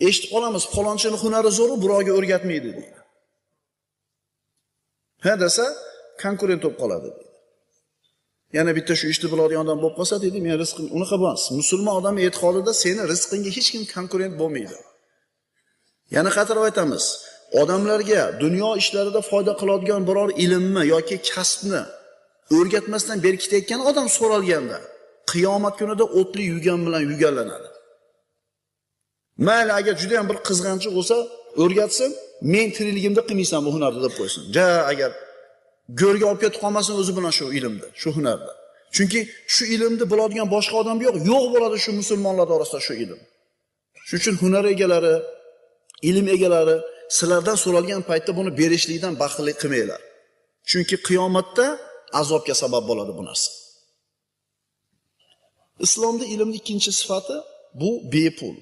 Eshitib qolamiz, falonchining hunari zo'r, birovga o'rgatmaydi deydi. Ha desa, konkurent bo'lib qoladi deydi. Yana bitta shu ishni biladigan odam bo'lib qolsa deydi, men rizqim unaqa emas. Musulmon odam e'tiqodida seni rizqingga hech kim konkurent bo'lmaydi. Yana qaytarib aytamiz, odamlarga dunyo ishlarida foyda qiladigan biror ilmni yoki kasbni o'rgatmasdan berib ketayotgan odam so'ralganda, qiyomat kunida o'tli yugan bilan yuganlanadi. Mayli agar juda ham bir qizg'anchiq bo'lsa, o'rgatsin, men tirikligimda qilmaysan bu hunarni deb qo'ysin. Ja agar go'rga olib ketib qolmasin o'zi bilan shu ilmda, shu hunarda. Chunki shu ilmni biladigan boshqa odam yo'q bo'ladi shu musulmonlar orasida shu ilm. Shuning uchun hunar egalari, ilm egalari sizlardan so'ralgan paytda buni berishlikdan baxtlilik qilmanglar. Chunki qiyomatda azobga sabab bo'ladi bu narsa. Islomda ilmning ikkinchi sifati bu bepul.